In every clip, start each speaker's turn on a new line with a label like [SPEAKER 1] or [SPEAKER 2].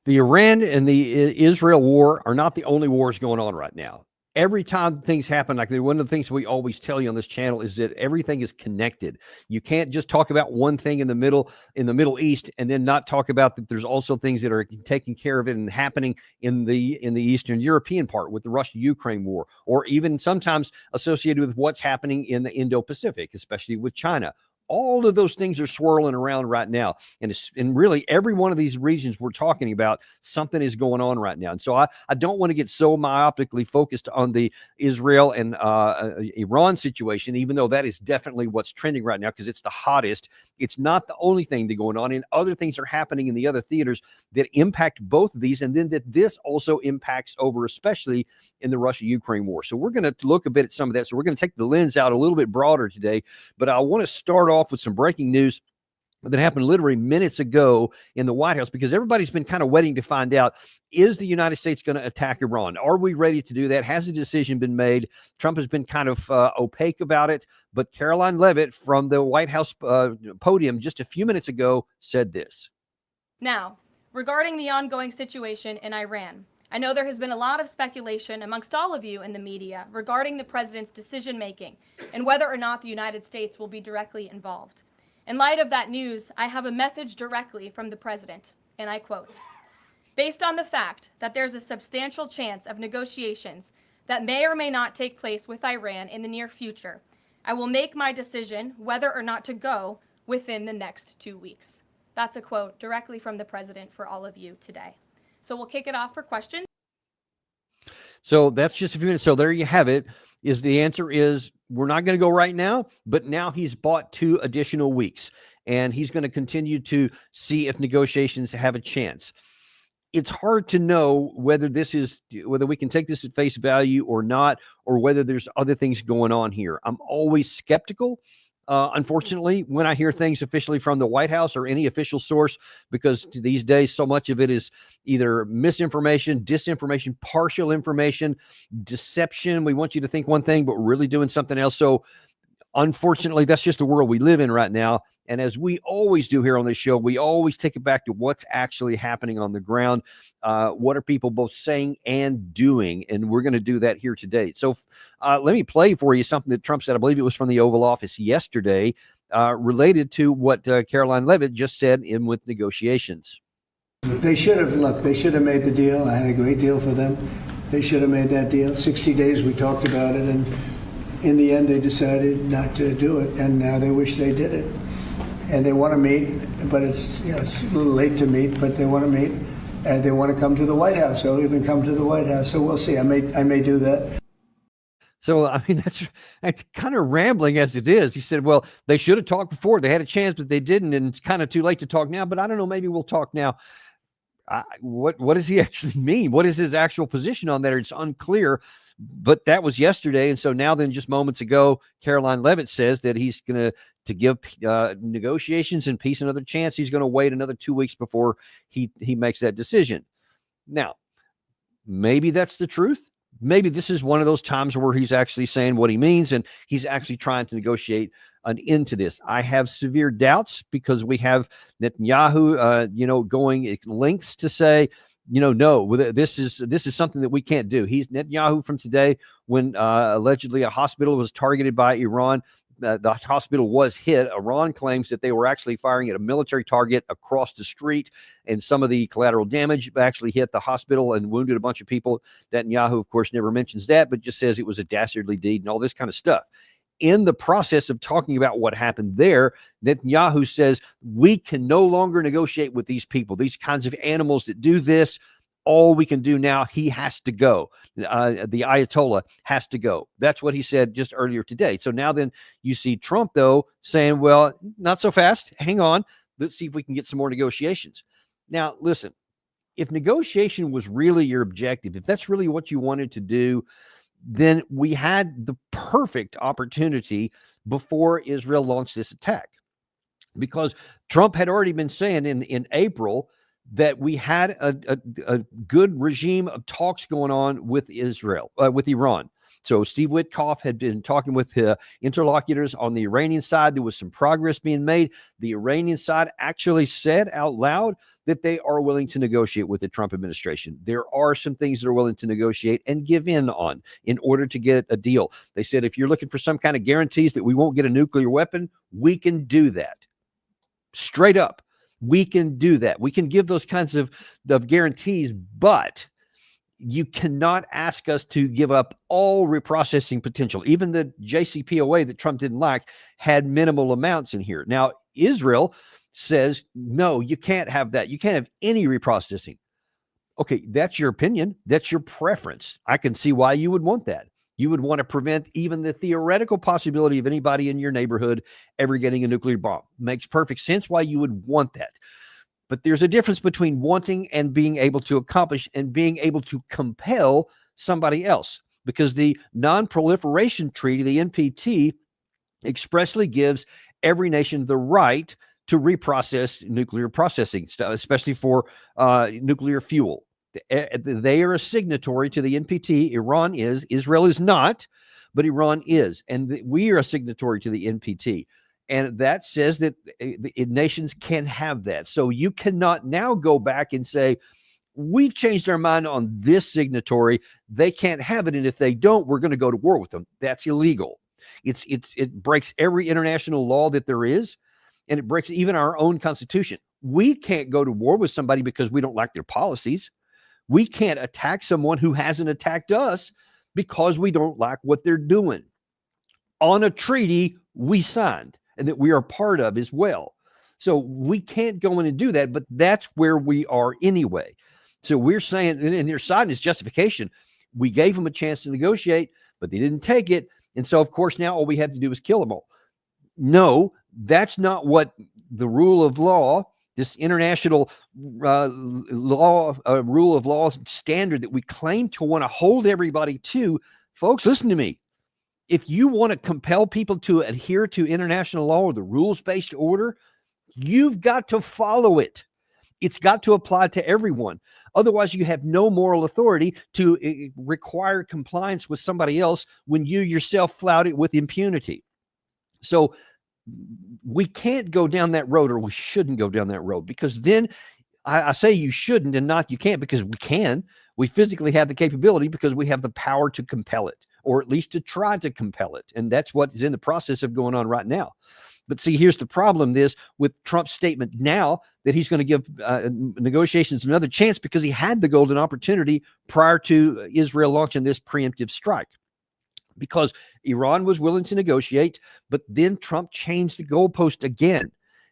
[SPEAKER 1] The Iran and the Israel war are not the only wars going on right now. Every time things happen, like one of the things we always tell you on this channel is that everything is connected. You can't just talk about one thing in the Middle East, and then not talk about that there's also things that are taking care of it and happening in the Eastern European part with the Russia-Ukraine war, or even sometimes associated with what's happening in the Indo-Pacific, especially with China. All of those things are swirling around right now. And really every one of these regions we're talking about, something is going on right now. And so I don't want to get so myopically focused on the Israel and Iran situation, even though that is definitely what's trending right now because it's the hottest. It's not the only thing that's going on. And other things are happening in the other theaters that impact both of these. And then that this also impacts over, especially in the Russia-Ukraine war. So we're going to look a bit at some of that. So we're going to take the lens out a little bit broader today. But I want to start off with some breaking news that happened literally minutes ago in the White House, because everybody's been kind of waiting to find out, is the United States going to attack Iran? Are we ready to do that? Has a decision been made? Trump has been kind of opaque about it, but Caroline Leavitt from the White House podium just a few minutes ago said this.
[SPEAKER 2] Now, regarding the ongoing situation in Iran, I know there has been a lot of speculation amongst all of you in the media regarding the president's decision-making and whether or not the United States will be directly involved. In light of that news, I have a message directly from the president, and I quote, "Based on the fact that there's a substantial chance of negotiations that may or may not take place with Iran in the near future, I will make my decision whether or not to go within the next 2 weeks." That's a quote directly from the president for all of you today. So we'll kick it off for questions.
[SPEAKER 1] So that's just a few minutes. So there you have it. Is the answer is we're not going to go right now, but now he's bought 2 additional weeks, and he's going to continue to see if negotiations have a chance. It's hard to know whether we can take this at face value or not, or whether there's other things going on here. I'm always skeptical. Unfortunately, when I hear things officially from the White House or any official source, because these days so much of it is either misinformation, disinformation, partial information, deception. We want you to think one thing, but we're really doing something else. So unfortunately, that's just the world we live in right now. And as we always do here on this show, we always take it back to what's actually happening on the ground. What are people both saying and doing? And we're going to do that here today. So let me play for you something that Trump said. I believe it was from the Oval Office yesterday, related to what Caroline Leavitt just said with negotiations.
[SPEAKER 3] They should have made the deal. I had a great deal for them. They should have made that deal. 60 days we talked about it, and in the end they decided not to do it, and now they wish they did it. And they want to meet, but it's a little late to meet, but they want to meet, and they want to come to the White House. They'll even come to the White House. So we'll see. I may do that.
[SPEAKER 1] So, I mean, that's kind of rambling as it is. He said, well, they should have talked before. They had a chance, but they didn't, and it's kind of too late to talk now. But I don't know, maybe we'll talk now. What does he actually mean? What is his actual position on that? It's unclear. But that was yesterday, and so now then, just moments ago, Caroline Leavitt says that he's going to give negotiations and peace another chance. He's going to wait another 2 weeks before he makes that decision. Now, maybe that's the truth. Maybe this is one of those times where he's actually saying what he means, and he's actually trying to negotiate an end to this. I have severe doubts because we have Netanyahu, going lengths to say, no, this is something that we can't do. He's Netanyahu from today, when allegedly a hospital was targeted by Iran. The hospital was hit. Iran claims that they were actually firing at a military target across the street, and some of the collateral damage actually hit the hospital and wounded a bunch of people. Netanyahu, of course, never mentions that, but just says it was a dastardly deed and all this kind of stuff. In the process of talking about what happened there, Netanyahu says, we can no longer negotiate with these people, these kinds of animals that do this. All we can do now, he has to go. The Ayatollah has to go. That's what he said just earlier today. So now then you see Trump, though, saying, well, not so fast. Hang on. Let's see if we can get some more negotiations. Now, listen, if negotiation was really your objective, if that's really what you wanted to do, then we had the perfect opportunity before Israel launched this attack, because Trump had already been saying in April that we had a good regime of talks going on with Iran. So Steve Witkoff had been talking with interlocutors on the Iranian side. There was some progress being made. The Iranian side actually said out loud that they are willing to negotiate with the Trump administration. There are some things they're willing to negotiate and give in on in order to get a deal. They said, if you're looking for some kind of guarantees that we won't get a nuclear weapon, we can do that. Straight up, we can do that. We can give those kinds of guarantees, but you cannot ask us to give up all reprocessing potential. Even the JCPOA that Trump didn't like had minimal amounts in here. Now, Israel says, no, you can't have that. You can't have any reprocessing. Okay, that's your opinion. That's your preference. I can see why you would want that. You would want to prevent even the theoretical possibility of anybody in your neighborhood ever getting a nuclear bomb. Makes perfect sense why you would want that. But there's a difference between wanting and being able to accomplish and being able to compel somebody else. Because the Non-Proliferation Treaty, the NPT, expressly gives every nation the right to reprocess nuclear processing, especially for nuclear fuel. They are a signatory to the NPT. Iran is. Israel is not, but Iran is. And we are a signatory to the NPT. And that says that nations can have that. So you cannot now go back and say, we've changed our mind on this signatory. They can't have it. And if they don't, we're going to go to war with them. That's illegal. It breaks every international law that there is. And it breaks even our own constitution. We can't go to war with somebody because we don't like their policies. We can't attack someone who hasn't attacked us because we don't like what they're doing on a treaty we signed and that we are part of as well. So we can't go in and do that, but that's where we are anyway. So we're saying, and they're citing as justification, we gave them a chance to negotiate, but they didn't take it. And so, of course, now all we have to do is kill them all. No, that's not what the rule of law, this international rule of law standard that we claim to want to hold everybody to. Folks, listen to me. If you want to compel people to adhere to international law or the rules-based order, you've got to follow it. It's got to apply to everyone. Otherwise, you have no moral authority to require compliance with somebody else when you yourself flout it with impunity. So we can't go down that road, or we shouldn't go down that road, because then I say you shouldn't and not you can't, because we can. We physically have the capability because we have the power to compel it, or at least to try to compel it. And that's what is in the process of going on right now. But see, here's the problem with Trump's statement now that he's going to give negotiations another chance because he had the golden opportunity prior to Israel launching this preemptive strike. Because Iran was willing to negotiate, but then Trump changed the goalpost again.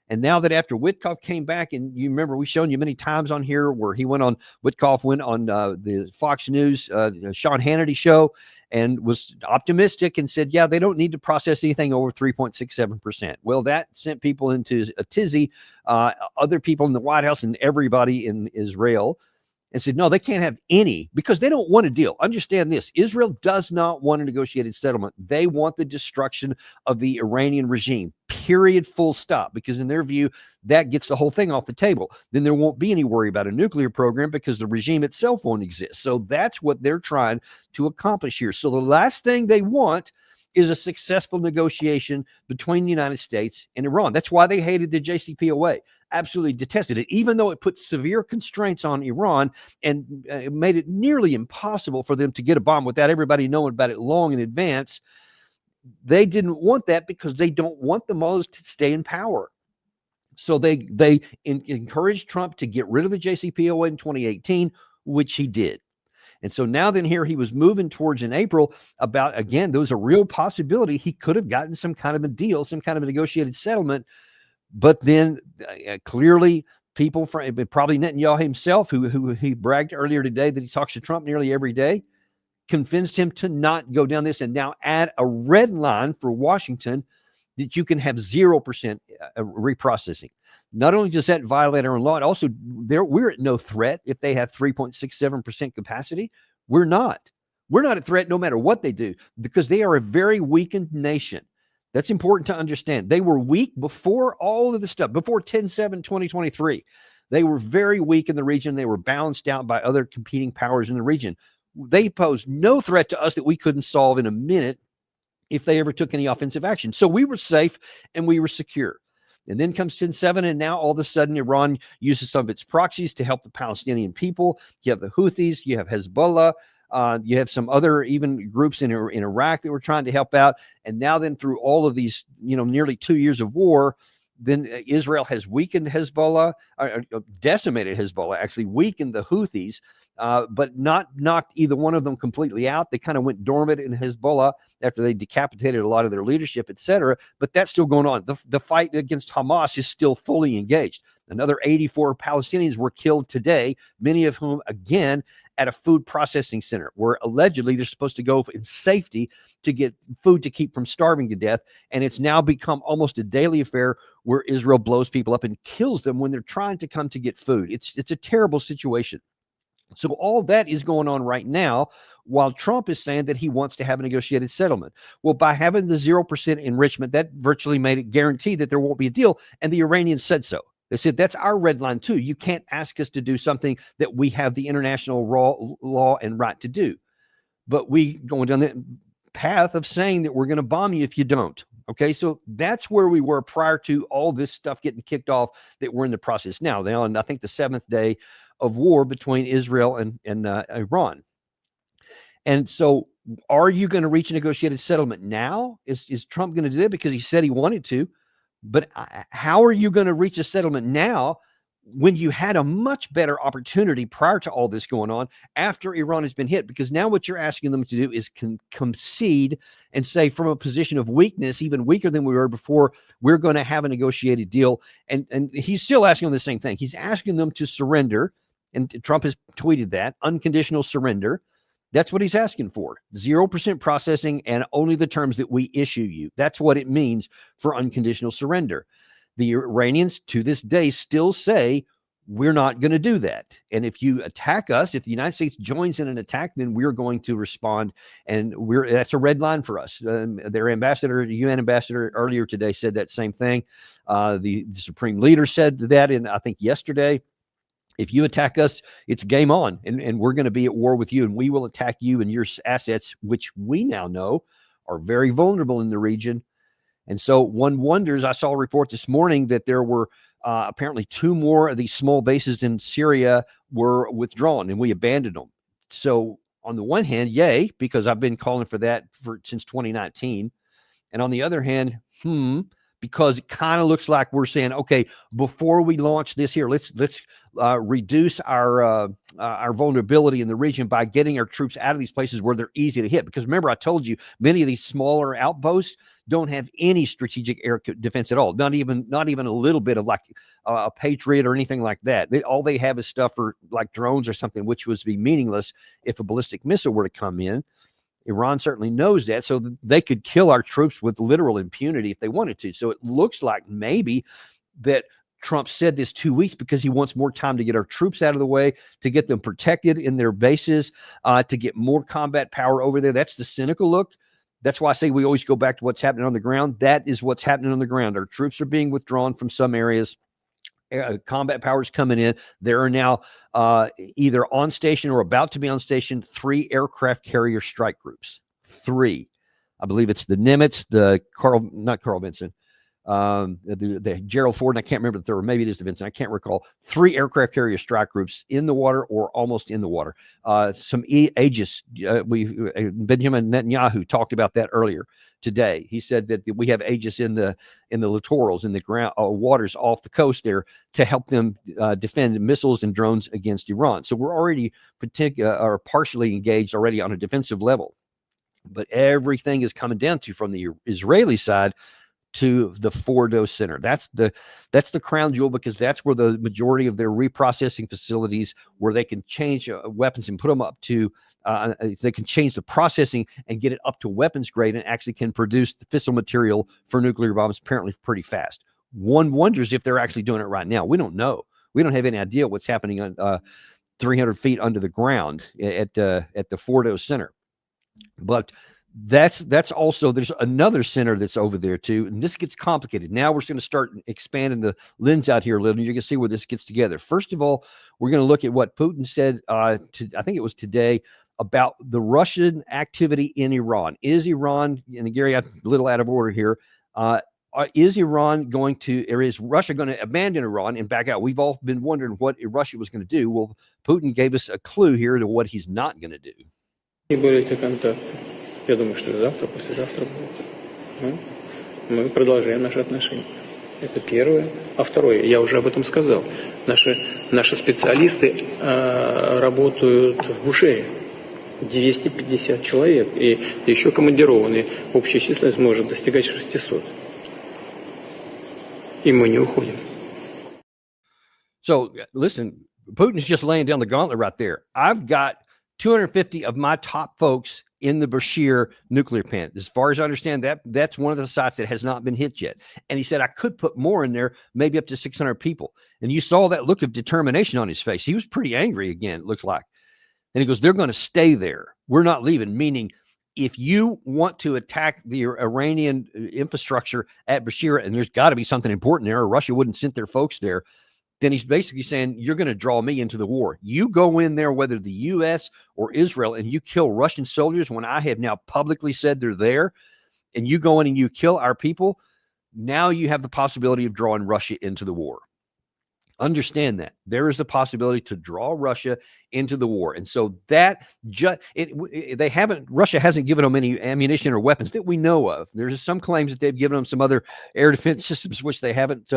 [SPEAKER 1] And now that after Witkoff came back, and you remember we've shown you many times on here where Witkoff went on the Fox News, Sean Hannity show, and was optimistic and said, yeah, they don't need to process anything over 3.67%. Well, that sent people into a tizzy, other people in the White House and everybody in Israel, and said, no, they can't have any, because they don't want a deal. Understand this. Israel does not want a negotiated settlement. They want the destruction of the Iranian regime, period, full stop, because in their view, that gets the whole thing off the table. Then there won't be any worry about a nuclear program because the regime itself won't exist. So that's what they're trying to accomplish here. So the last thing they want is a successful negotiation between the United States and Iran. That's why they hated the JCPOA. Absolutely detested it, even though it put severe constraints on Iran and it made it nearly impossible for them to get a bomb without everybody knowing about it long in advance. They didn't want that because they don't want the mullahs to stay in power. So they encouraged Trump to get rid of the JCPOA in 2018, which he did. And so now then here he was moving towards in April about, again, there was a real possibility he could have gotten some kind of a deal, some kind of a negotiated settlement. But then clearly people, probably Netanyahu himself, who he bragged earlier today that he talks to Trump nearly every day, convinced him to not go down this and now add a red line for Washington that you can have 0% reprocessing. Not only does that violate our own law, it also we're at no threat if they have 3.67% capacity. We're not. We're not a threat no matter what they do, because they are a very weakened nation. That's important to understand. They were weak before all of the stuff, before 10/7/2023. They were very weak in the region. They were balanced out by other competing powers in the region. They pose no threat to us that we couldn't solve in a minute if they ever took any offensive action. So we were safe and we were secure. And then comes 10/7, and now all of a sudden Iran uses some of its proxies to help the Palestinian people. You have the Houthis, you have Hezbollah, you have some other even groups in Iraq that were trying to help out. And now then through all of these, nearly 2 years of war, then Israel has weakened Hezbollah, decimated Hezbollah, actually weakened the Houthis, but not knocked either one of them completely out. They kind of went dormant in Hezbollah after they decapitated a lot of their leadership, etc. But that's still going on. The fight against Hamas is still fully engaged. Another 84 Palestinians were killed today, many of whom, again, at a food processing center where allegedly they're supposed to go in safety to get food to keep from starving to death. And it's now become almost a daily affair where Israel blows people up and kills them when they're trying to come to get food. It's a terrible situation. So all that is going on right now while Trump is saying that he wants to have a negotiated settlement. Well, by having the 0% enrichment, that virtually made it guaranteed that there won't be a deal. And the Iranians said so. They said, that's our red line too. You can't ask us to do something that we have the international law and right to do. But we going down the path of saying that we're going to bomb you if you don't. Okay, so that's where we were prior to all this stuff getting kicked off that we're in the process now. And I think the 7th day of war between Israel and Iran. And so are you going to reach a negotiated settlement now? Is Trump going to do that because he said he wanted to? But how are you going to reach a settlement now when you had a much better opportunity prior to all this going on after Iran has been hit? Because now what you're asking them to do is concede and say from a position of weakness, even weaker than we were before, we're going to have a negotiated deal. And he's still asking them the same thing. He's asking them to surrender. And Trump has tweeted that, unconditional surrender. That's what he's asking for. 0% processing and only the terms that we issue you. That's what it means for unconditional surrender. The Iranians to this day still say, we're not going to do that. And if you attack us, if the United States joins in an attack, then we're going to respond. And that's a red line for us. Their ambassador, UN ambassador earlier today said that same thing. The supreme leader said that I think yesterday. If you attack us, it's game on, and we're going to be at war with you, and we will attack you and your assets, which we now know are very vulnerable in the region. And so one wonders, I saw a report this morning that there were apparently 2 more of these small bases in Syria were withdrawn, and we abandoned them. So on the one hand, yay, because I've been calling for that since 2019. And on the other hand, because it kind of looks like we're saying, okay, before we launch this here, let's reduce our vulnerability in the region by getting our troops out of these places where they're easy to hit. Because remember, I told you, many of these smaller outposts don't have any strategic air defense at all. Not even a little bit of like a Patriot or anything like that. All they have is stuff for like drones or something, which would be meaningless if a ballistic missile were to come in. Iran certainly knows that, so they could kill our troops with literal impunity if they wanted to. So it looks like maybe that Trump said this 2 weeks because he wants more time to get our troops out of the way, to get them protected in their bases, to get more combat power over there. That's the cynical look. That's why I say we always go back to what's happening on the ground. That is what's happening on the ground. Our troops are being withdrawn from some areas. Combat powers coming in. There are now either on station or about to be on station 3 aircraft carrier strike groups. 3. I believe it's the Nimitz, the Gerald Ford, and I can't remember the third. Maybe it is the Vincent. I can't recall. 3 aircraft carrier strike groups in the water or almost in the water. Some Aegis. Benjamin Netanyahu talked about that earlier today. He said that we have Aegis in the littorals, in the ground waters off the coast there to help them defend missiles and drones against Iran. So we're already partially engaged already on a defensive level. But everything is coming down to, from the Israeli side, to the Fordo Center. That's the crown jewel, because that's where the majority of their reprocessing facilities, where they can change weapons and put them up to, they can change the processing and get it up to weapons grade, and actually can produce the fissile material for nuclear bombs apparently pretty fast. One wonders if they're actually doing it right now. We don't know. We don't have any idea what's happening on 300 feet under the ground at the Fordo Center. But that's also, there's another center that's over there too, and this gets complicated. Now we're going to start expanding the lens out here a little, and you're going to see where this gets together. First of all, we're going to look at what Putin said I think it was today, about the Russian activity in Iran. Is Iran, and Gary, I'm a little out of order here, is Iran going to, or is Russia going to abandon Iran and back out? We've all been wondering what Russia was going to do. Well, Putin gave us a clue here to what he's not going to do.
[SPEAKER 4] И были эти контакты. Я думаю, что завтра, послезавтра будет. Мы продолжаем наши отношения. Это первое. А второе, я уже об этом сказал. Наши специалисты работают в Бушере. 250 человек. И еще командированные. Общая численность может достигать 600. И мы не уходим.
[SPEAKER 1] So listen, Putin's just laying down the gauntlet right there. I've got 250 of my top folks in the Bashir nuclear plant. As far as I understand, that's one of the sites that has not been hit yet. And he said, I could put more in there, maybe up to 600 people. And you saw that look of determination on his face. He was pretty angry again, it looks like. And he goes, they're going to stay there. We're not leaving, meaning if you want to attack the Iranian infrastructure at Bashir, and there's got to be something important there, or Russia wouldn't send their folks there, then he's basically saying, you're going to draw me into the war. You go in there, whether the U.S. or Israel, and you kill Russian soldiers when I have now publicly said they're there, and you go in and you kill our people, now you have the possibility of drawing Russia into the war. Understand that there is the possibility to draw Russia into the war. And so that Russia hasn't given them any ammunition or weapons that we know of. There's some claims that they've given them some other air defense systems, which they haven't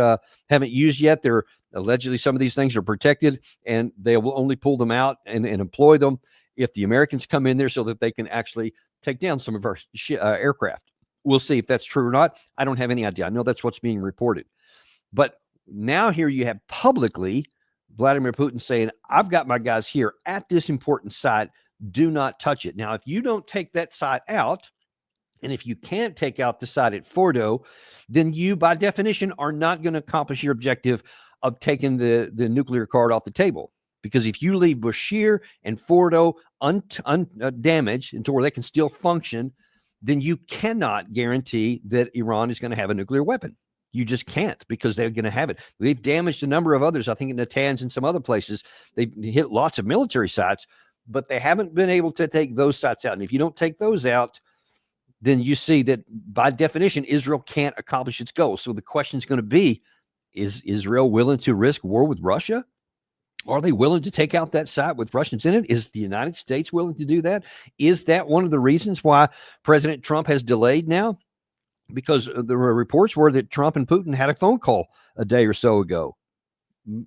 [SPEAKER 1] used yet. They're allegedly, some of these things are protected and they will only pull them out and employ them if the Americans come in there so that they can actually take down some of our aircraft. We'll see if that's true or not. I don't have any idea. I know that's what's being reported, but now here you have publicly Vladimir Putin saying, I've got my guys here at this important site. Do not touch it. Now, if you don't take that site out, and if you can't take out the site at Fordo, then you, by definition, are not going to accomplish your objective of taking the nuclear card off the table. Because if you leave Bashir and Fordo undamaged into where they can still function, then you cannot guarantee that Iran is going to have a nuclear weapon. You just can't, because they're going to have it. They've damaged a number of others. I think in Natanz and some other places, they've hit lots of military sites, but they haven't been able to take those sites out. And if you don't take those out, then you see that by definition, Israel can't accomplish its goals. So the question is going to be, is Israel willing to risk war with Russia? Are they willing to take out that site with Russians in it? Is the United States willing to do that? Is that one of the reasons why President Trump has delayed now? Because the reports were that Trump and Putin had a phone call a day or so ago.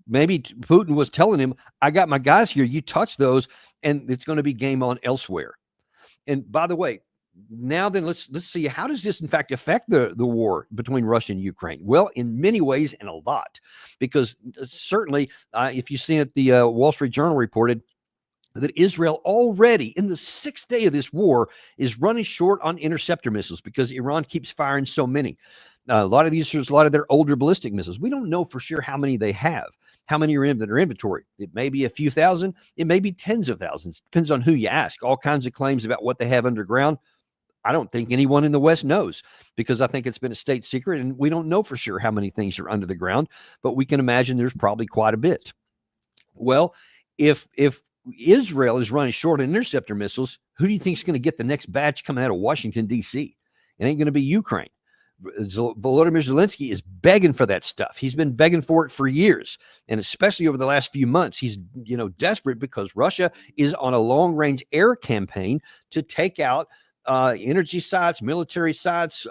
[SPEAKER 1] Maybe Putin was telling him, I got my guys here, you touch those, and it's going to be game on elsewhere. And by the way, now then let's see, how does this in fact affect the war between Russia and Ukraine? Well, in many ways and a lot, because certainly if you've seen it, the Wall Street Journal reported that Israel already in the 6th day of this war is running short on interceptor missiles because Iran keeps firing so many. A lot of their older ballistic missiles. We don't know for sure how many they have, how many are in their inventory. It may be a few thousand. It may be tens of thousands. Depends on who you ask. All kinds of claims about what they have underground. I don't think anyone in the West knows, because I think it's been a state secret and we don't know for sure how many things are under the ground, but we can imagine there's probably quite a bit. Well, if Israel is running short on interceptor missiles, who do you think is going to get the next batch coming out of Washington, D.C.? It ain't going to be Ukraine. Volodymyr Zelensky is begging for that stuff. He's been begging for it for years. And especially over the last few months, he's desperate because Russia is on a long-range air campaign to take out energy sites, military sites,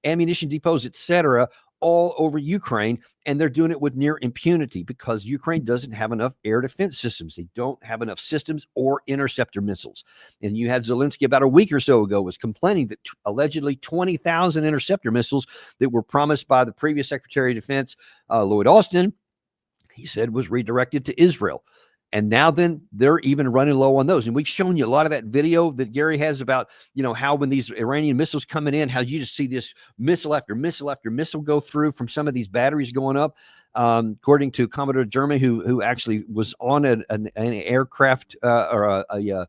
[SPEAKER 1] ammunition depots, etc., all over Ukraine, and they're doing it with near impunity because Ukraine doesn't have enough air defense systems. They don't have enough systems or interceptor missiles. And you had Zelensky about a week or so ago was complaining that allegedly 20,000 interceptor missiles that were promised by the previous Secretary of Defense, Lloyd Austin, he said was redirected to Israel. And now then they're even running low on those. And we've shown you a lot of that video that Gary has about, how when these Iranian missiles coming in, how you just see this missile after missile after missile go through from some of these batteries going up. According to Commodore Jeremy, who actually was on an aircraft or a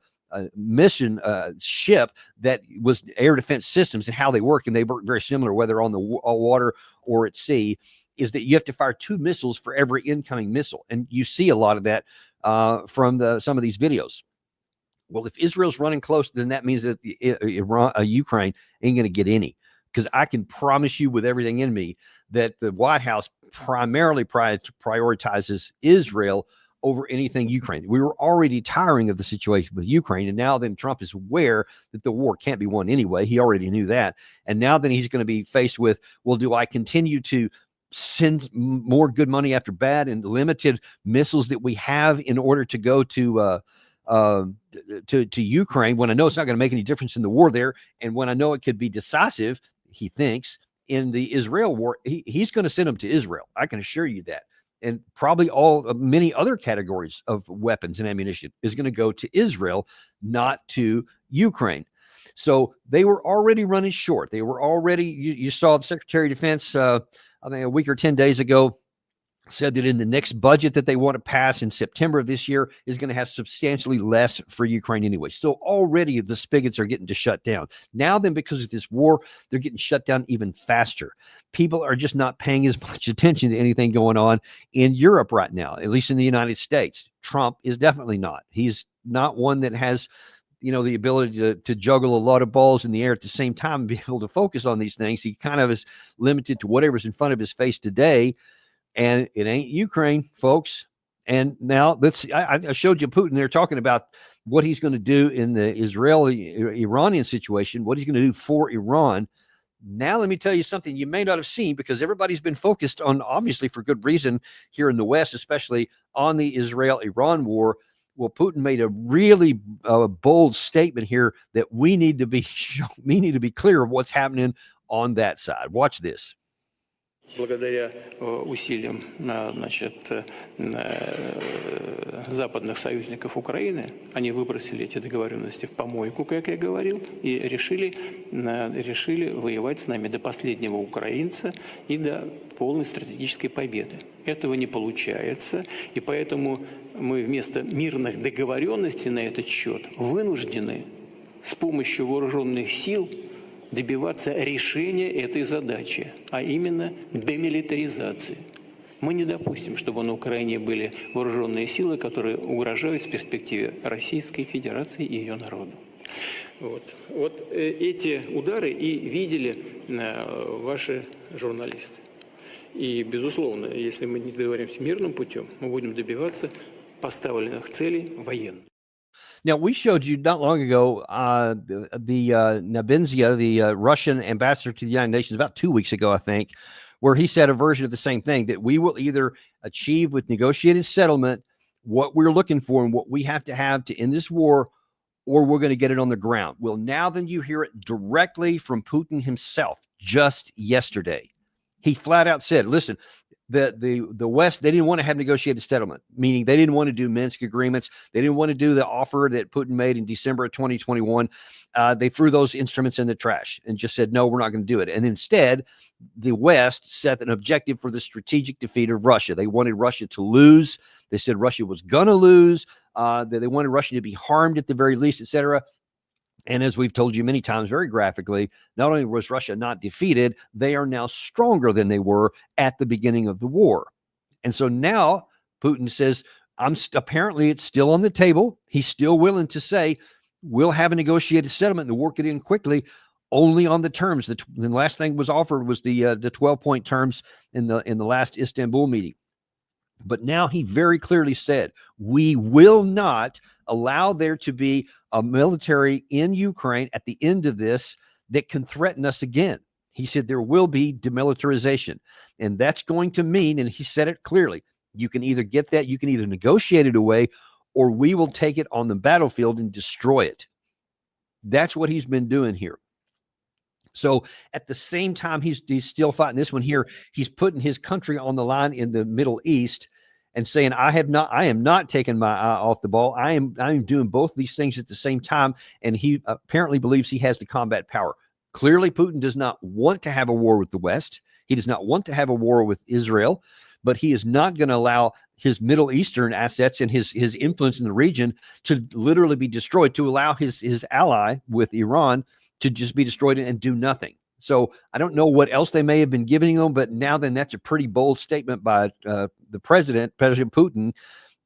[SPEAKER 1] mission ship that was air defense systems and how they work. And they work very similar, whether on the water or at sea, is that you have to fire 2 missiles for every incoming missile. And you see a lot of that from some of these videos. Well, if Israel's running close, then that means that Ukraine ain't going to get any. Because I can promise you with everything in me that the White House primarily prioritizes Israel over anything Ukraine. We were already tiring of the situation with Ukraine, and now then Trump is aware that the war can't be won anyway. He already knew that. And now then he's going to be faced with, well, do I continue to send more good money after bad and limited missiles that we have in order to go to Ukraine when I know it's not going to make any difference in the war there, and when I know it could be decisive, he thinks, in the Israel war, he's going to send them to Israel. I can assure you that. And probably many other categories of weapons and ammunition is going to go to Israel, not to Ukraine. So they were already running short. They were already, you saw the Secretary of Defense, I think a week or 10 days ago, said that in the next budget that they want to pass in September of this year is going to have substantially less for Ukraine anyway. So already the spigots are getting to shut down. Now then, because of this war, they're getting shut down even faster. People are just not paying as much attention to anything going on in Europe right now, at least in the United States. Trump is definitely not. He's not one that has, the ability to juggle a lot of balls in the air at the same time and be able to focus on these things. He kind of is limited to whatever's in front of his face today. And it ain't Ukraine, folks. And now I showed you Putin there talking about what he's going to do in the Israeli-Iranian situation, what he's going to do for Iran. Now, let me tell you something you may not have seen, because everybody's been focused on, obviously for good reason, here in the West, especially on the Israel-Iran war. Well, Putin made a really bold statement here that we need to be clear of what's happening on that side. Watch this.
[SPEAKER 4] Благодаря усилиям западных союзников Украины, они выбросили эти договоренности в помойку, как я говорил, и решили воевать с нами до последнего украинца и до полной стратегической победы. Этого не получается, и поэтому мы вместо мирных договоренностей на этот счет вынуждены с помощью вооруженных сил добиваться решения этой задачи, а именно демилитаризации. Мы не допустим, чтобы на Украине были вооруженные силы, которые угрожают в перспективе Российской Федерации и ее народу. Вот эти удары и видели ваши журналисты. И, безусловно, если мы не договоримся мирным путем, мы будем добиваться поставленных целей военных.
[SPEAKER 1] Now, we showed you not long ago the Nebenzia, the Russian ambassador to the United Nations, about 2 weeks ago, I think, where he said a version of the same thing, that we will either achieve with negotiated settlement what we're looking for and what we have to end this war, or we're going to get it on the ground. Well, now then you hear it directly from Putin himself just yesterday. He flat out said, listen, the West, they didn't want to have negotiated settlement, meaning they didn't want to do Minsk agreements. They didn't want to do the offer that Putin made in December of 2021. They threw those instruments in the trash and just said, no, we're not going to do it. And instead, the West set an objective for the strategic defeat of Russia. They wanted Russia to lose. They said Russia was going to lose, that they wanted Russia to be harmed at the very least, etc. And as we've told you many times, very graphically, not only was Russia not defeated, they are now stronger than they were at the beginning of the war. And so now Putin says, apparently it's still on the table. He's still willing to say, we'll have a negotiated settlement and work it in quickly, only on the terms. The last thing was offered was the 12-point terms in the last Istanbul meeting. But now he very clearly said, we will not allow there to be a military in Ukraine at the end of this that can threaten us again. He said there will be demilitarization. And that's going to mean, and he said it clearly, you can either get that, you can either negotiate it away, or we will take it on the battlefield and destroy it. That's what he's been doing here. So at the same time, he's still fighting this one here. He's putting his country on the line in the Middle East and saying, I am not taking my eye off the ball. I am doing both these things at the same time. And he apparently believes he has the combat power. Clearly, Putin does not want to have a war with the West. He does not want to have a war with Israel, but he is not going to allow his Middle Eastern assets and his influence in the region to literally be destroyed, to allow his ally with Iran to just be destroyed and do nothing. So I don't know what else they may have been giving them, but now then that's a pretty bold statement by the President Putin,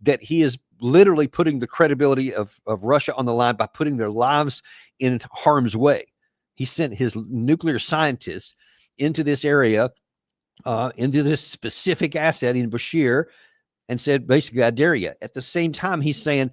[SPEAKER 1] that he is literally putting the credibility of Russia on the line by putting their lives in harm's way. He sent his nuclear scientists into this area, into this specific asset in Bashir, and said, basically, I dare you. At the same time, he's saying,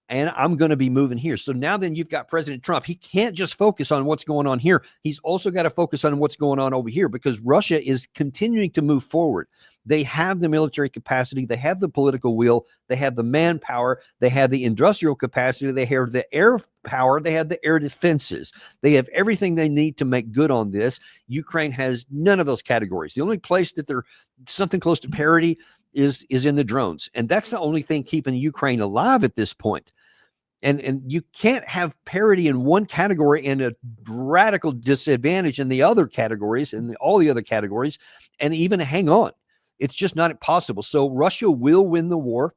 [SPEAKER 1] and I'm going to be moving here. So now then you've got President Trump. He can't just focus on what's going on here. He's also got to focus on what's going on over here, because Russia is continuing to move forward. They have the military capacity. They have the political will. They have the manpower. They have the industrial capacity. They have the air power. They have the air defenses. They have everything they need to make good on this. Ukraine has none of those categories. The only place that they're something close to parity is in the drones. And that's the only thing keeping Ukraine alive at this point. And you can't have parity in one category and a radical disadvantage in the other categories and all the other categories and even hang on. It's just not possible. So Russia will win the war,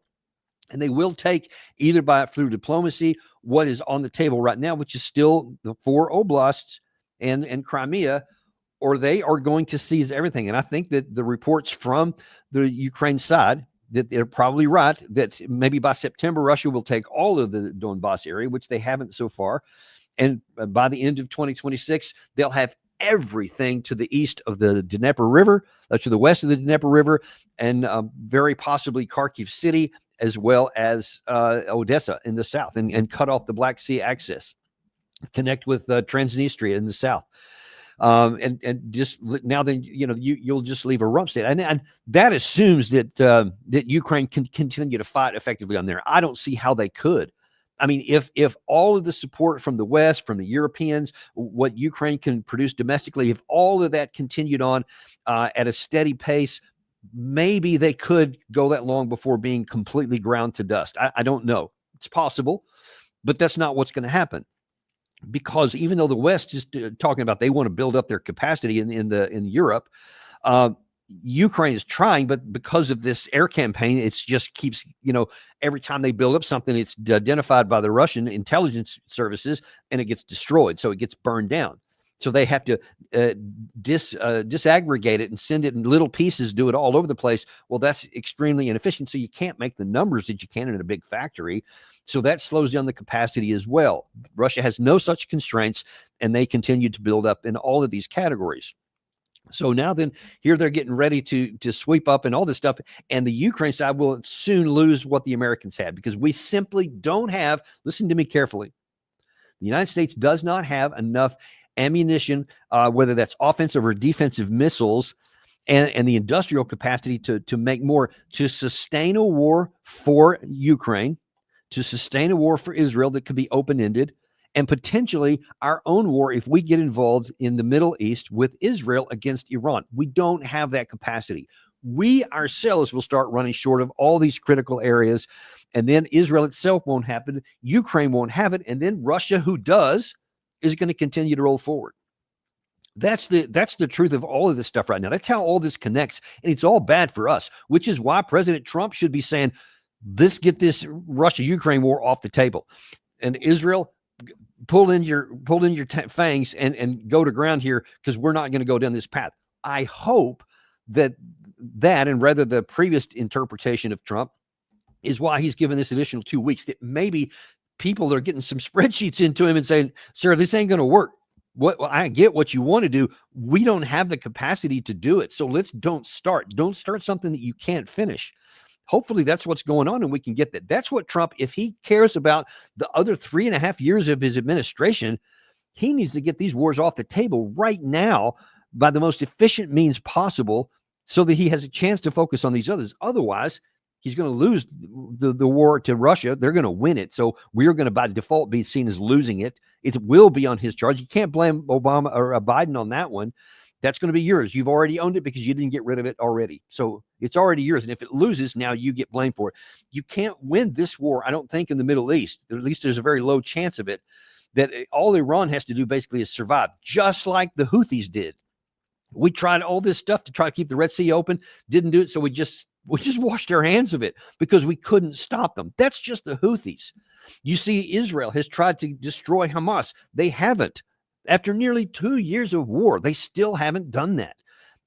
[SPEAKER 1] and they will take either through diplomacy what is on the table right now, which is still the 4 oblasts and Crimea, or they are going to seize everything. And I think that the reports from the Ukraine side, that they're probably right, that maybe by September, Russia will take all of the Donbass area, which they haven't so far. And by the end of 2026, they'll have everything to the east of the Dnieper River, to the west of the Dnieper River, and very possibly Kharkiv City, as well as Odessa in the south, and cut off the Black Sea access, connect with Transnistria in the south. And just now, then you'll just leave a rump state, and that assumes that that Ukraine can continue to fight effectively on there. I don't see how they could. I mean, if all of the support from the West, from the Europeans, what Ukraine can produce domestically, if all of that continued on at a steady pace, maybe they could go that long before being completely ground to dust. I don't know. It's possible, but that's not what's going to happen. Because even though the West is talking about they want to build up their capacity in Europe, Ukraine is trying, but because of this air campaign, it just keeps, every time they build up something, it's identified by the Russian intelligence services and it gets destroyed. So it gets burned down. So they have to disaggregate it and send it in little pieces, do it all over the place. Well, that's extremely inefficient. So you can't make the numbers that you can in a big factory. So that slows down the capacity as well. Russia has no such constraints, and they continue to build up in all of these categories. So now then, here they're getting ready to sweep up and all this stuff. And the Ukraine side will soon lose what the Americans had, because we simply don't have, listen to me carefully, the United States does not have enough ammunition, whether that's offensive or defensive missiles, and the industrial capacity to make more, to sustain a war for Ukraine, to sustain a war for Israel that could be open-ended, and potentially our own war if we get involved in the Middle East with Israel against Iran. We don't have that capacity. We ourselves will start running short of all these critical areas, and then Israel itself won't happen. Ukraine won't have it, and then Russia, who does, is going to continue to roll forward. That's the truth of all of this stuff right now. That's how all this connects, and it's all bad for us, which is why President Trump should be saying, get this Russia-Ukraine war off the table. And Israel, pull in your fangs and go to ground here, because we're not going to go down this path. I hope that and rather the previous interpretation of Trump is why he's given this additional 2 weeks, that maybe people are getting some spreadsheets into him and saying, sir, this ain't going to work. I get what you want to do. We don't have the capacity to do it. So don't start something that you can't finish. Hopefully that's what's going on, and we can get that. That's what Trump, if he cares about the other 3.5 years of his administration, he needs to get these wars off the table right now by the most efficient means possible, so that he has a chance to focus on these others. Otherwise, he's going to lose the war to Russia. They're going to win it. So we're going to, by default, be seen as losing it. It will be on his charge. You can't blame Obama or Biden on that one. That's going to be yours. You've already owned it because you didn't get rid of it already. So it's already yours. And if it loses, now you get blamed for it. You can't win this war, I don't think, in the Middle East. At least there's a very low chance of it. That all Iran has to do basically is survive, just like the Houthis did. We tried all this stuff to try to keep the Red Sea open, didn't do it. So we just washed our hands of it because we couldn't stop them. That's just the Houthis. You see, Israel has tried to destroy Hamas. They haven't. After nearly 2 years of war, they still haven't done that.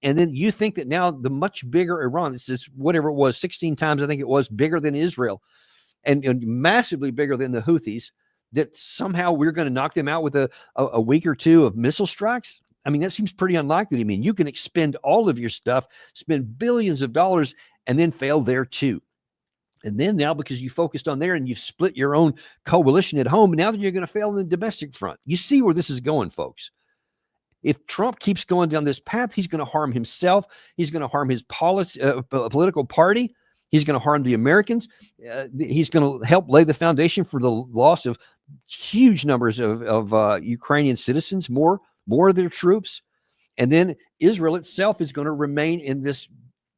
[SPEAKER 1] And then you think that now the much bigger Iran, it's whatever it was, 16 times, I think it was, bigger than Israel. and massively bigger than the Houthis, that somehow we're going to knock them out with a week or two of missile strikes? I mean, that seems pretty unlikely to me. You can expend all of your stuff, spend billions of dollars, and then fail there too. And then now, because you focused on there and you've split your own coalition at home, now that you're going to fail on the domestic front. You see where this is going, folks. If Trump keeps going down this path, he's going to harm himself. He's going to harm his political party. He's going to harm the Americans. He's going to help lay the foundation for the loss of huge numbers of Ukrainian citizens, more of their troops. And then Israel itself is going to remain in this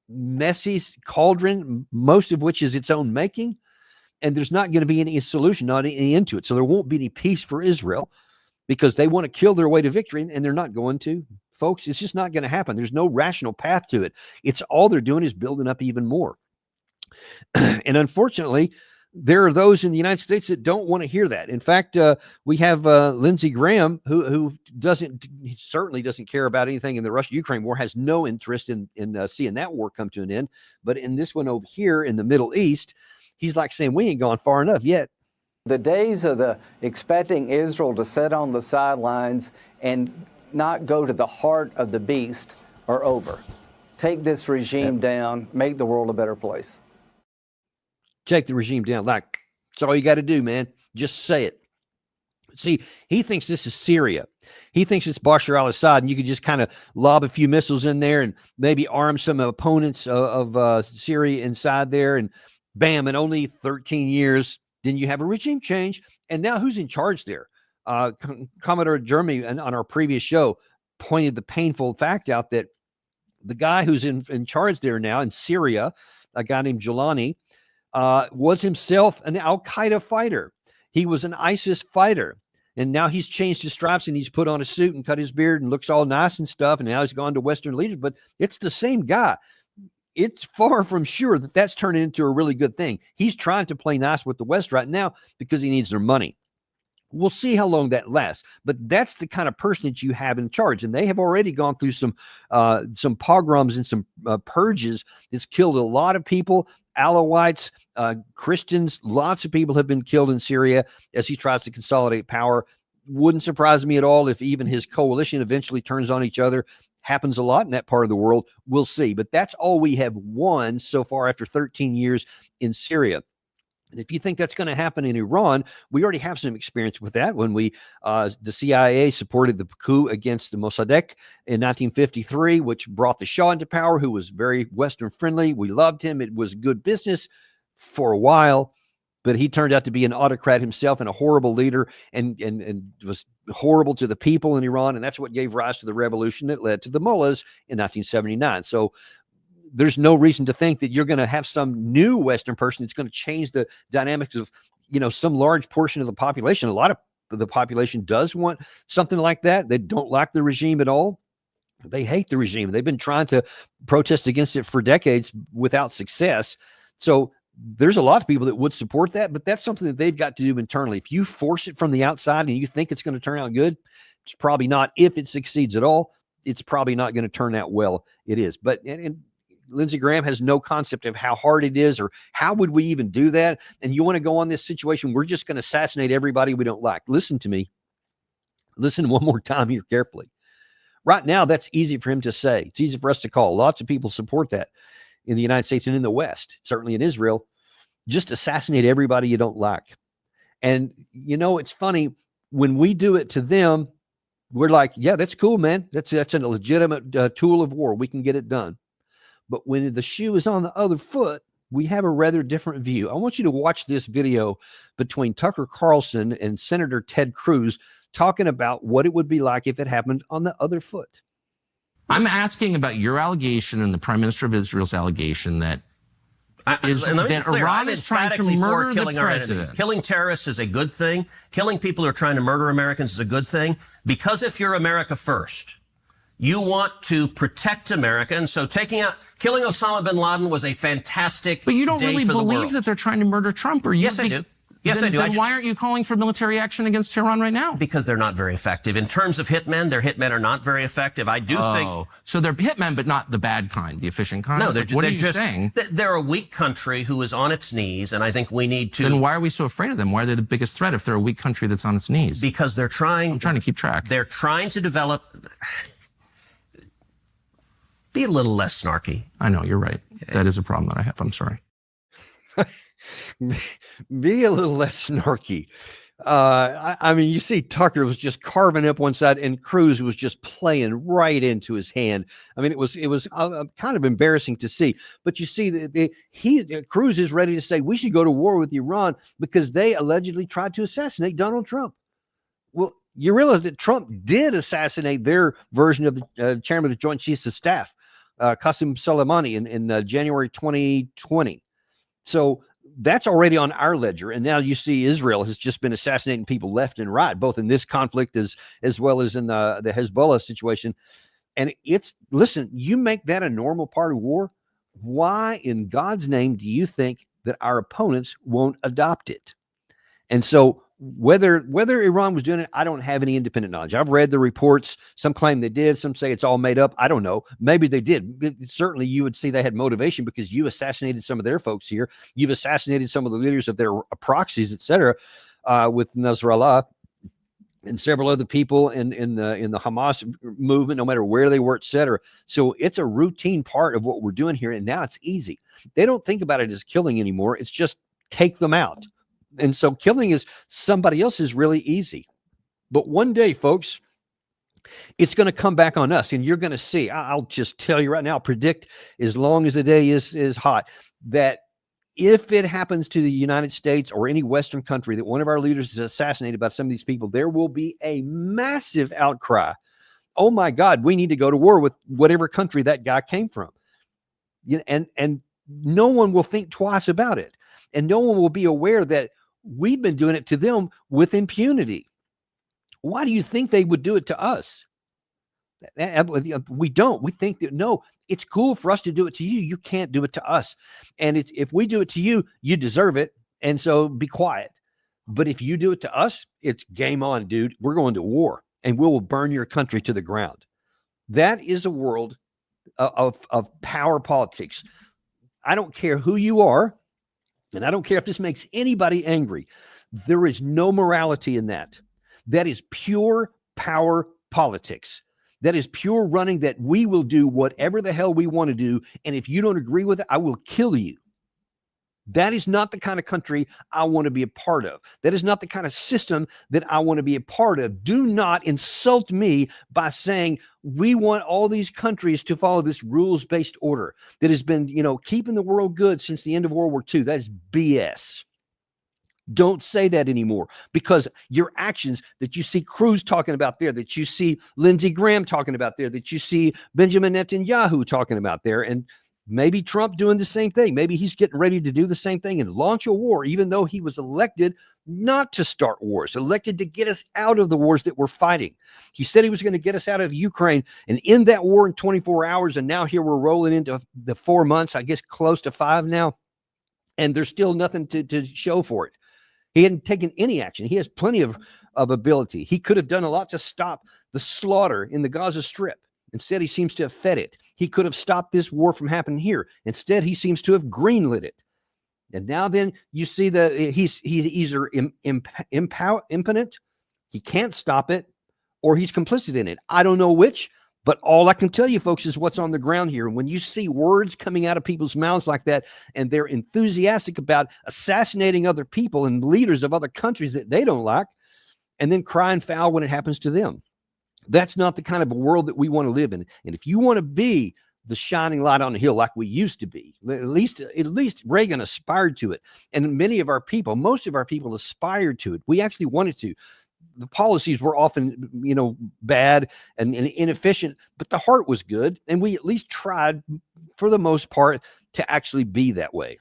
[SPEAKER 1] messy cauldron, most of which is its own making. And there's not going to be any solution, not any end to it. So there won't be any peace for Israel, because they want to kill their way to victory, and they're not going to. Folks, it's just not going to happen. There's no rational path to it. It's all they're doing is building up even more. And unfortunately, there are those in the United States that don't want to hear that. In fact, we have Lindsey Graham, who certainly doesn't care about anything in the Russia-Ukraine war, has no interest in seeing that war come to an end. But in this one over here in the Middle East, he's like saying, we ain't gone far enough yet.
[SPEAKER 5] The days of expecting Israel to sit on the sidelines and not go to the heart of the beast are over. Take this regime down, make the world a better place.
[SPEAKER 1] Take the regime down. Like, that's all you got to do, man. Just say it. See, he thinks this is Syria. He thinks it's Bashar al-Assad, and you could just kind of lob a few missiles in there and maybe arm some opponents of Syria inside there, and bam, in only 13 years, then you have a regime change. And now who's in charge there? Commodore Jeremy, on our previous show, pointed the painful fact out that the guy who's in charge there now in Syria, a guy named Jilani, was himself an Al-Qaeda fighter. He was an ISIS fighter. And now he's changed his stripes and he's put on a suit and cut his beard and looks all nice and stuff. And now he's gone to Western leaders, but it's the same guy. It's far from sure that that's turned into a really good thing. He's trying to play nice with the West right now because he needs their money. We'll see how long that lasts, but that's the kind of person that you have in charge. And they have already gone through some pogroms and some purges that's killed a lot of people, Alawites, Christians. Lots of people have been killed in Syria as he tries to consolidate power. Wouldn't surprise me at all if even his coalition eventually turns on each other. Happens a lot in that part of the world. We'll see. But that's all we have won so far after 13 years in Syria. And if you think that's going to happen in Iran, we already have some experience with that when the CIA supported the coup against the Mossadegh in 1953, which brought the Shah into power, who was very Western friendly. We loved him. It was good business for a while, but he turned out to be an autocrat himself and a horrible leader, and was horrible to the people in Iran. And that's what gave rise to the revolution that led to the mullahs in 1979. So there's no reason to think that you're going to have some new Western person that's going to change the dynamics of, some large portion of the population. A lot of the population does want something like that. They don't like the regime at all. They hate the regime. They've been trying to protest against it for decades without success. So there's a lot of people that would support that, but that's something that they've got to do internally. If you force it from the outside and you think it's going to turn out good, it's probably not. If it succeeds at all, it's probably not going to turn out well. It is. But and Lindsey Graham has no concept of how hard it is or how would we even do that. And you want to go on this situation, we're just going to assassinate everybody we don't like. Listen to me. Listen one more time here carefully. Right now, that's easy for him to say. It's easy for us to call. Lots of people support that in the United States and in the West, certainly in Israel. Just assassinate everybody you don't like. And, it's funny. When we do it to them, we're like, yeah, that's cool, man. That's a legitimate tool of war. We can get it done. But when the shoe is on the other foot, we have a rather different view. I want you to watch this video between Tucker Carlson and Senator Ted Cruz talking about what it would be like if it happened on the other foot.
[SPEAKER 6] I'm asking about your allegation and the Prime Minister of Israel's allegation that Iran is trying to murder the president.
[SPEAKER 7] Killing terrorists is a good thing. Killing people who are trying to murder Americans is a good thing. Because if you're America first, you want to protect America, and so killing Osama bin Laden was a fantastic.
[SPEAKER 6] But you don't
[SPEAKER 7] day
[SPEAKER 6] really
[SPEAKER 7] for the
[SPEAKER 6] believe
[SPEAKER 7] world.
[SPEAKER 6] that they're trying to murder Trump, or you?
[SPEAKER 7] Yes, I do. Yes, I do.
[SPEAKER 6] Then why aren't you calling for military action against Tehran right now?
[SPEAKER 7] Because they're not very effective. In terms of hitmen, their hitmen are not very effective. I do think...
[SPEAKER 6] So they're hitmen, but not the bad kind, the efficient kind?
[SPEAKER 7] No,
[SPEAKER 6] what are you saying?
[SPEAKER 7] They're a weak country who is on its knees, and I think we need to...
[SPEAKER 6] Then why are we so afraid of them? Why are they the biggest threat if they're a weak country that's on its knees?
[SPEAKER 7] Because they're trying...
[SPEAKER 6] I'm trying to keep track.
[SPEAKER 7] They're trying to develop... Be a little less snarky.
[SPEAKER 6] I know, you're right. That is a problem that I have. I'm sorry.
[SPEAKER 1] Be a little less snarky. I mean, you see Tucker was just carving up one side and Cruz was just playing right into his hand. I mean, it was kind of embarrassing to see, but you see Cruz is ready to say we should go to war with Iran because they allegedly tried to assassinate Donald Trump. Well, you realize that Trump did assassinate their version of the chairman of the Joint Chiefs of Staff, Qasem Soleimani in January 2020. So that's already on our ledger. And now you see Israel has just been assassinating people left and right, both in this conflict as well as in the Hezbollah situation. And listen, you make that a normal part of war. Why in God's name do you think that our opponents won't adopt it? And so whether Iran was doing it, I don't have any independent knowledge. I've read the reports. Some claim they did. Some say it's all made up. I don't know. Maybe they did. Certainly, you would see they had motivation because you assassinated some of their folks here. You've assassinated some of the leaders of their proxies, et cetera, with Nasrallah and several other people in the Hamas movement, no matter where they were, et cetera. So it's a routine part of what we're doing here. And now it's easy. They don't think about it as killing anymore. It's just take them out. And so killing is somebody else's really easy. But one day, folks, it's going to come back on us. And you're going to see, I'll just tell you right now, predict as long as the day is hot, that if it happens to the United States or any Western country that one of our leaders is assassinated by some of these people, there will be a massive outcry. Oh my God, we need to go to war with whatever country that guy came from. And no one will think twice about it. And no one will be aware that we've been doing it to them with impunity. Why do you think they would do it to us? We don't. We think that, no, it's cool for us to do it to you. You can't do it to us. And if we do it to you, you deserve it. And so be quiet. But if you do it to us, it's game on, dude. We're going to war and we will burn your country to the ground. That is a world of power politics. I don't care who you are. And I don't care if this makes anybody angry. There is no morality in that. That is pure power politics. That is pure running that we will do whatever the hell we want to do. And if you don't agree with it, I will kill you. That is not the kind of country I want to be a part of. That is not the kind of system that I want to be a part of. Do not insult me by saying we want all these countries to follow this rules-based order that has been, keeping the world good since the end of World War II. That is BS. Don't say that anymore, because your actions that you see Cruz talking about there, that you see Lindsey Graham talking about there, that you see Benjamin Netanyahu talking about there, and maybe Trump doing the same thing. Maybe he's getting ready to do the same thing and launch a war, even though he was elected not to start wars, elected to get us out of the wars that we're fighting. He said he was going to get us out of Ukraine and end that war in 24 hours. And now here we're rolling into the 4 months, I guess close to 5 now. And there's still nothing to show for it. He hadn't taken any action. He has plenty of ability. He could have done a lot to stop the slaughter in the Gaza Strip. Instead, he seems to have fed it. He could have stopped this war from happening here. Instead, he seems to have greenlit it. And now then you see that he's either impotent, he can't stop it, or he's complicit in it. I don't know which, but all I can tell you, folks, is what's on the ground here. When you see words coming out of people's mouths like that, and they're enthusiastic about assassinating other people and leaders of other countries that they don't like, and then crying foul when it happens to them. That's not the kind of a world that we want to live in. And if you want to be the shining light on the hill like we used to be, at least Reagan aspired to it. And many of our people, most of our people aspired to it. We actually wanted to. The policies were often, bad and inefficient, but the heart was good. And we at least tried, for the most part, to actually be that way.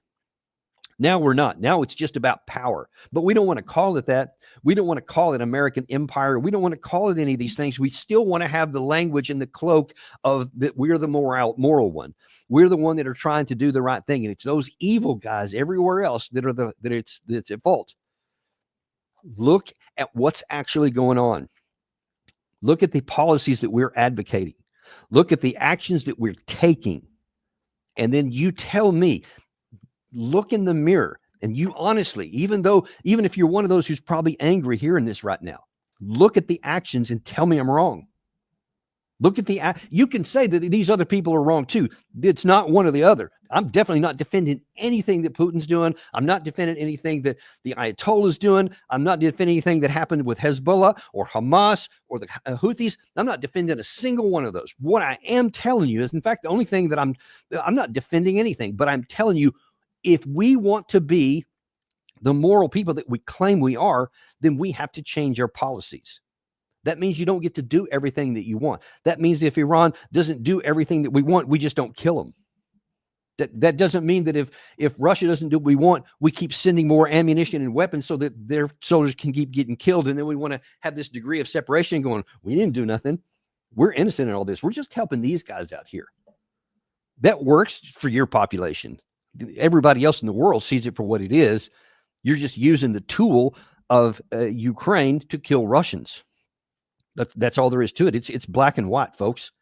[SPEAKER 1] Now we're not. Now it's just about power. But we don't want to call it that. We don't want to call it American empire. We don't want to call it any of these things. We still want to have the language and the cloak of that we're the moral one. We're the one that are trying to do the right thing. And it's those evil guys everywhere else that are that's at fault. Look at what's actually going on. Look at the policies that we're advocating. Look at the actions that we're taking. And then you tell me, look in the mirror, and you honestly, even if you're one of those who's probably angry hearing this right now, look at the actions and tell me I'm wrong. Look at you can say that these other people are wrong too. It's not one or the other. I'm definitely not defending anything that Putin's doing. I'm not defending anything that the Ayatollah is doing. I'm not defending anything that happened with Hezbollah or Hamas or the Houthis. I'm not defending a single one of those. What I am telling you is, in fact, the only thing that I'm not defending anything, but I'm telling you, if we want to be the moral people that we claim we are, then we have to change our policies. That means you don't get to do everything that you want. That means if Iran doesn't do everything that we want, we just don't kill them. That doesn't mean that if Russia doesn't do what we want, we keep sending more ammunition and weapons so that their soldiers can keep getting killed. And then we want to have this degree of separation going, we didn't do nothing. We're innocent in all this. We're just helping these guys out here. That works for your population. Everybody else in the world sees it for what it is. You're just using the tool of Ukraine to kill Russians. That's all there is to it. It's black and white, folks.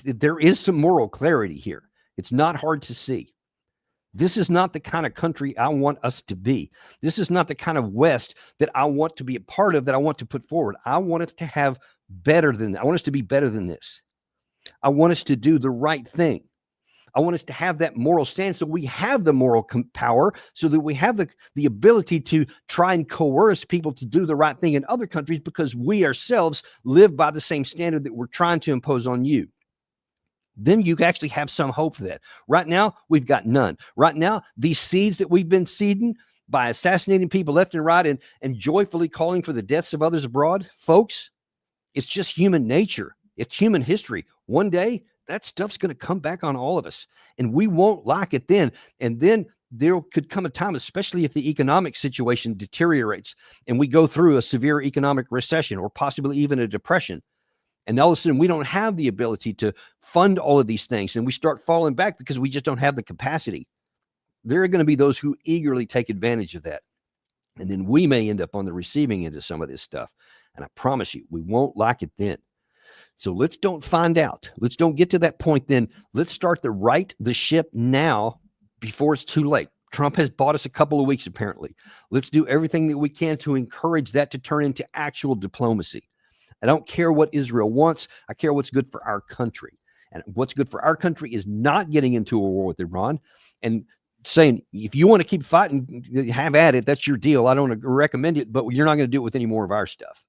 [SPEAKER 1] There is some moral clarity here. It's not hard to see. This is not the kind of country I want us to be. This is not the kind of West that I want to be a part of, that I want to put forward. I want us to have better than that. I want us to be better than this. I want us to do the right thing. I want us to have that moral stand so we have the moral power, so that we have the ability to try and coerce people to do the right thing in other countries, because we ourselves live by the same standard that we're trying to impose on you. Then you actually have some hope for that. Right now, we've got none. Right now, these seeds that we've been seeding by assassinating people left and right and joyfully calling for the deaths of others abroad, folks, it's just human nature. It's human history. One day, that stuff's going to come back on all of us, and we won't like it then. And then there could come a time, especially if the economic situation deteriorates and we go through a severe economic recession or possibly even a depression. And all of a sudden, we don't have the ability to fund all of these things, and we start falling back because we just don't have the capacity. There are going to be those who eagerly take advantage of that. And then we may end up on the receiving end of some of this stuff. And I promise you, we won't like it then. So let's don't find out. Let's don't get to that point then. Let's start to right the ship now before it's too late. Trump has bought us a couple of weeks, apparently. Let's do everything that we can to encourage that to turn into actual diplomacy. I don't care what Israel wants. I care what's good for our country. And what's good for our country is not getting into a war with Iran and saying, if you want to keep fighting, have at it. That's your deal. I don't recommend it, but you're not going to do it with any more of our stuff.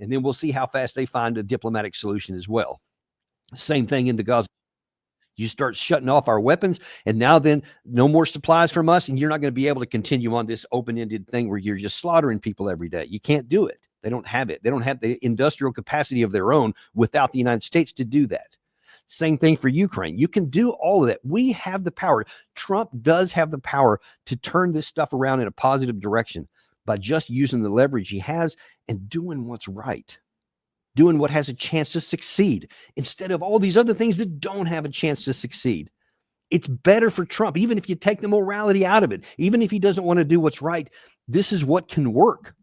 [SPEAKER 1] And then we'll see how fast they find a diplomatic solution as well. Same thing in the Gaza. You start shutting off our weapons, and now then no more supplies from us, and you're not going to be able to continue on this open-ended thing where you're just slaughtering people every day. You can't do it. They don't have it. They don't have the industrial capacity of their own without the United States to do that. Same thing for Ukraine. You can do all of that. We have the power. Trump does have the power to turn this stuff around in a positive direction by just using the leverage he has and doing what's right, doing what has a chance to succeed instead of all these other things that don't have a chance to succeed. It's better for Trump, even if you take the morality out of it, even if he doesn't want to do what's right. This is what can work.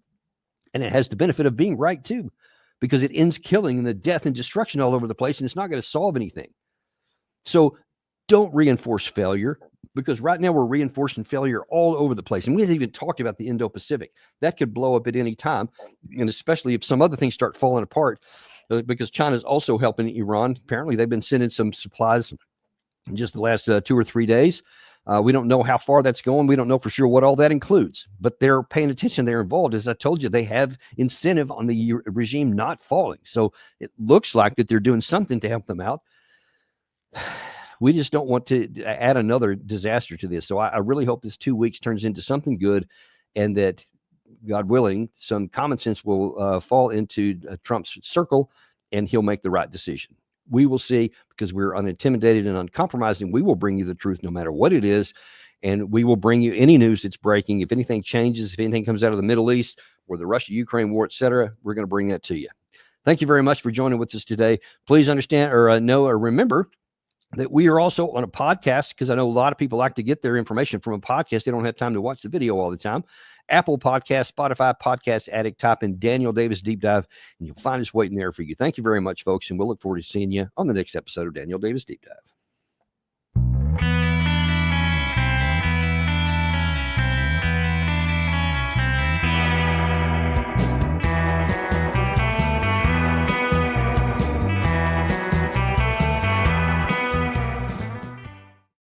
[SPEAKER 1] And it has the benefit of being right too, because it ends killing and the death and destruction all over the place, and it's not going to solve anything. So don't reinforce failure, because right now we're reinforcing failure all over the place. And we haven't even talked about the Indo-Pacific. That could blow up at any time, and especially if some other things start falling apart, because China's also helping Iran. Apparently, they've been sending some supplies in just the last 2 or 3 days. We don't know how far that's going. We don't know for sure what all that includes, but they're paying attention. They're involved. As I told you, they have incentive on the regime not falling. So it looks like that they're doing something to help them out. We just don't want to add another disaster to this. So I really hope this 2 weeks turns into something good, and that, God willing, some common sense will fall into Trump's circle, and he'll make the right decision. We will see, because we're unintimidated and uncompromised, and we will bring you the truth no matter what it is. And we will bring you any news that's breaking. If anything changes, if anything comes out of the Middle East or the Russia-Ukraine war, etc., we're going to bring that to you. Thank you very much for joining with us today. Please understand or know or remember that we are also on a podcast, because I know a lot of people like to get their information from a podcast. They don't have time to watch the video all the time. Apple Podcast, Spotify, Podcast Addict, type in Daniel Davis Deep Dive, and you'll find us waiting there for you. Thank you very much, folks, and we'll look forward to seeing you on the next episode of Daniel Davis Deep Dive.